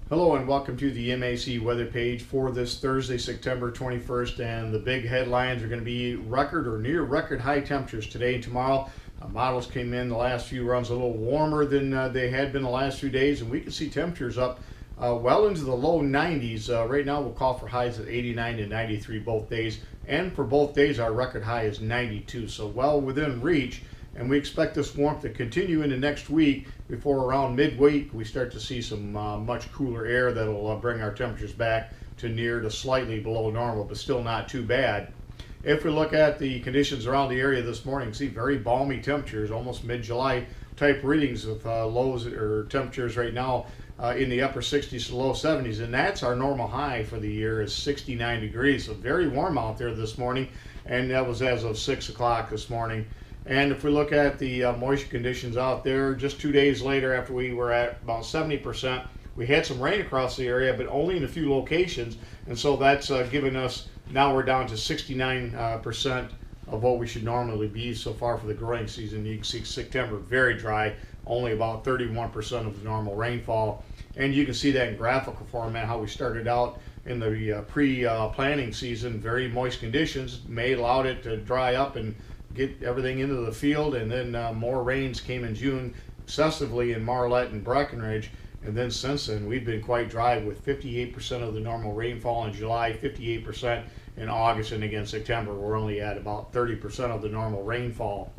Hello and welcome to the MAC weather page for this Thursday, September 21st, and the big headlines are going to be record or near record high temperatures today and tomorrow. Models came in the last few runs a little warmer than they had been the last few days, and we can see temperatures up well into the low 90s. Right now we'll call for highs at 89 to 93 both days, and for both days our record high is 92, so well within reach. And we expect this warmth to continue into next week before around midweek we start to see some much cooler air that'll bring our temperatures back to near to slightly below normal, but still not too bad. If we look at the conditions around the area this morning, see very balmy temperatures, almost mid-July type readings with lows or temperatures right now in the upper 60s to low 70s, and that's our normal high for the year is 69 degrees. So very warm out there this morning, and that was as of 6 o'clock this morning. And if we look at the moisture conditions out there, just 2 days later after we were at about 70%, we had some rain across the area, but only in a few locations. And so that's given us, now we're down to 69% of what we should normally be so far for the growing season. You can see September very dry, only about 31% of the normal rainfall. And you can see that in graphical format, how we started out in the pre-planting season, very moist conditions. May allowed it to dry up and get everything into the field, and then more rains came in June excessively in Marlette and Breckenridge, and then since then we've been quite dry with 58% of the normal rainfall in July, 58% in August, and again September we're only at about 30% of the normal rainfall.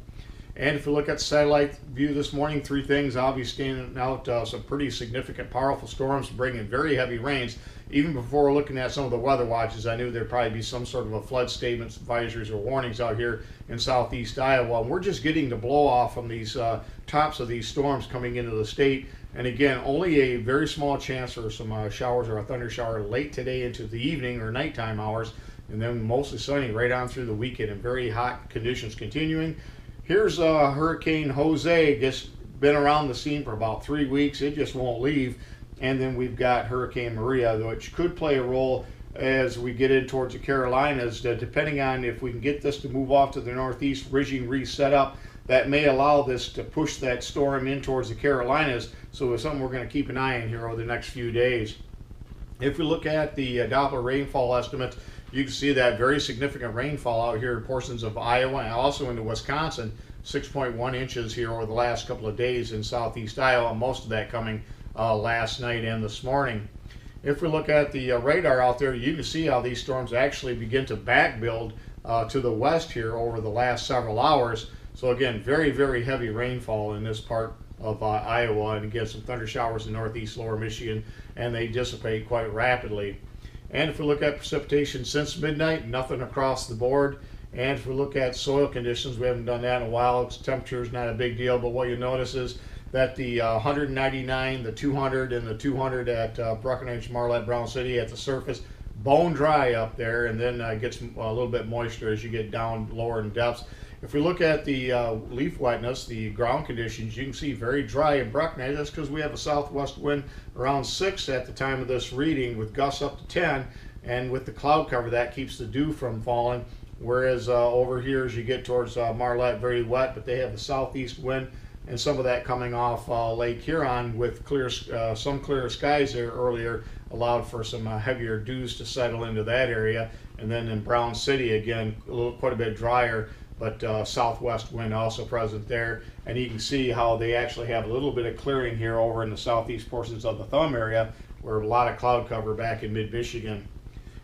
And if we look at the satellite view this morning, three things obviously standing out. Some pretty significant powerful storms bringing very heavy rains. Even before looking at some of the weather watches, I knew there'd probably be some sort of a flood statements, advisories, or warnings out here in southeast Iowa. And we're just getting the blow off from these tops of these storms coming into the state. And again, only a very small chance for some showers or a thunder shower late today into the evening or nighttime hours. And then mostly sunny right on through the weekend and very hot conditions continuing. Here's Hurricane Jose, just been around the scene for about 3 weeks. It just won't leave. And then we've got Hurricane Maria, which could play a role as we get in towards the Carolinas, depending on if we can get this to move off to the northeast, ridging reset up. That may allow this to push that storm in towards the Carolinas. So it's something we're going to keep an eye on here over the next few days. If we look at the Doppler rainfall estimates, you can see that very significant rainfall out here in portions of Iowa and also into Wisconsin, 6.1 inches here over the last couple of days in southeast Iowa, most of that coming last night and this morning. If we look at the radar out there, you can see how these storms actually begin to back build to the west here over the last several hours. So again, very, very heavy rainfall in this part of Iowa, and again some thunder showers in northeast lower Michigan, and they dissipate quite rapidly. And if we look at precipitation since midnight, nothing across the board. And if we look at soil conditions, we haven't done that in a while. Temperature is not a big deal, but what you notice is that the 199, the 200, and the 200 at Breckenridge, Marlette, Brown City at the surface, bone dry up there, and then gets a little bit moisture as you get down lower in depths. If we look at the leaf wetness, the ground conditions, you can see very dry in Breckenridge. That's because we have a southwest wind around 6 at the time of this reading with gusts up to 10, and with the cloud cover that keeps the dew from falling. Whereas over here as you get towards Marlette, very wet, but they have the southeast wind and some of that coming off Lake Huron with clear, some clearer skies there earlier allowed for some heavier dews to settle into that area. And then in Brown City again, quite a bit drier, but southwest wind also present there. And you can see how they actually have a little bit of clearing here over in the southeast portions of the thumb area where a lot of cloud cover back in mid-Michigan.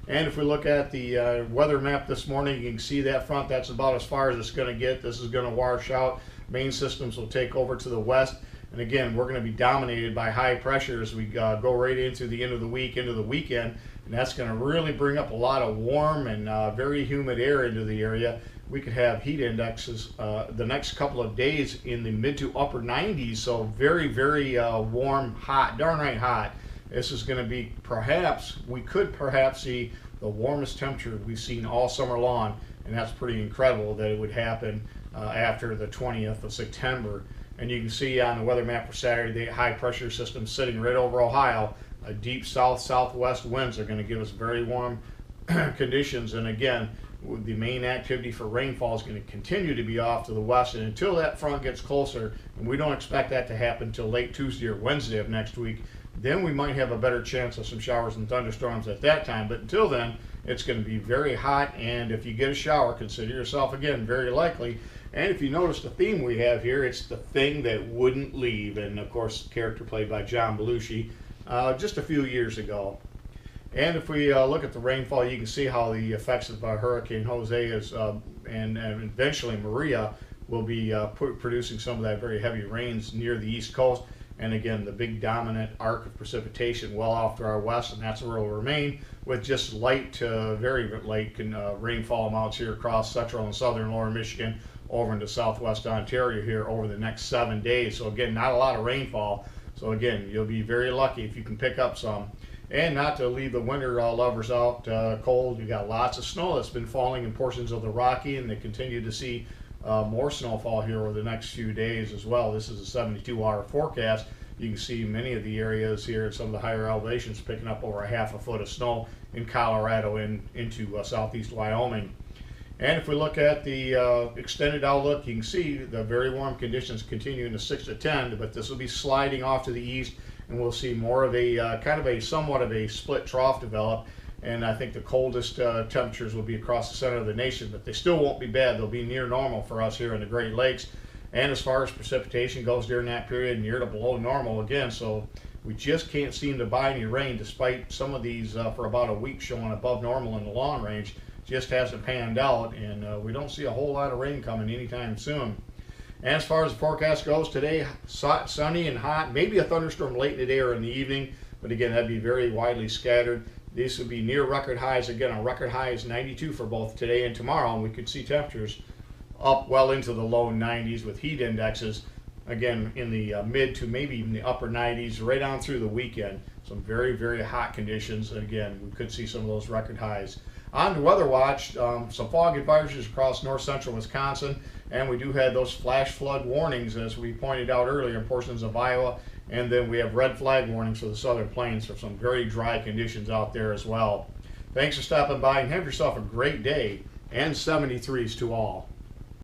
And if we look at the weather map this morning, you can see that front, that's about as far as it's going to get. This is going to wash out. Main systems will take over to the west. And again, we're going to be dominated by high pressure as we go right into the end of the week, into the weekend. And that's going to really bring up a lot of warm and very humid air into the area. We could have heat indexes the next couple of days in the mid to upper 90s. So very, very warm, hot, darn right hot. This is going to be we could perhaps see the warmest temperature we've seen all summer long. And that's pretty incredible that it would happen after the 20th of September. And you can see on the weather map for Saturday, the high pressure system sitting right over Ohio. Deep southwest winds are going to give us very warm conditions. And again, the main activity for rainfall is going to continue to be off to the west. And until that front gets closer, and we don't expect that to happen until late Tuesday or Wednesday of next week, then we might have a better chance of some showers and thunderstorms at that time. But until then, it's going to be very hot, and if you get a shower, consider yourself, again, very likely. And if you notice the theme we have here, it's the thing that wouldn't leave, and of course, character played by John Belushi just a few years ago. And if we look at the rainfall, you can see how the effects of Hurricane Jose is, and eventually Maria will be producing some of that very heavy rains near the East Coast. And again, the big dominant arc of precipitation well off to our west, and that's where it will remain, with just light to very light rainfall amounts here across central and southern lower Michigan over into southwest Ontario here over the next 7 days. So again, not a lot of rainfall. So again, you'll be very lucky if you can pick up some. And not to leave the winter lovers out cold, you got lots of snow that's been falling in portions of the Rocky, and they continue to see more snowfall here over the next few days as well. This is a 72-hour forecast. You can see many of the areas here at some of the higher elevations picking up over a half a foot of snow in Colorado and into southeast Wyoming. And if we look at the extended outlook, you can see the very warm conditions continue in the 6 to 10, but this will be sliding off to the east, and we'll see more of a somewhat of a split trough develop. And I think the coldest temperatures will be across the center of the nation, but they still won't be bad. They'll be near normal for us here in the Great Lakes. And as far as precipitation goes during that period, near to below normal again. So we just can't seem to buy any rain, despite some of these for about a week showing above normal in the long range. Just hasn't panned out, and we don't see a whole lot of rain coming anytime soon. And as far as the forecast goes, today, sunny and hot, maybe a thunderstorm late in the day or in the evening, but again, that'd be very widely scattered. These would be near record highs. Again, our record high is 92 for both today and tomorrow, and we could see temperatures up well into the low 90s with heat indexes, again, in the mid to maybe even the upper 90s right on through the weekend. Some very, very hot conditions, and again, we could see some of those record highs. On to Weather Watch, some fog advisories across north central Wisconsin, and we do have those flash flood warnings, as we pointed out earlier, in portions of Iowa, and then we have red flag warnings for the southern plains for some very dry conditions out there as well. Thanks for stopping by, and have yourself a great day, and 73s to all.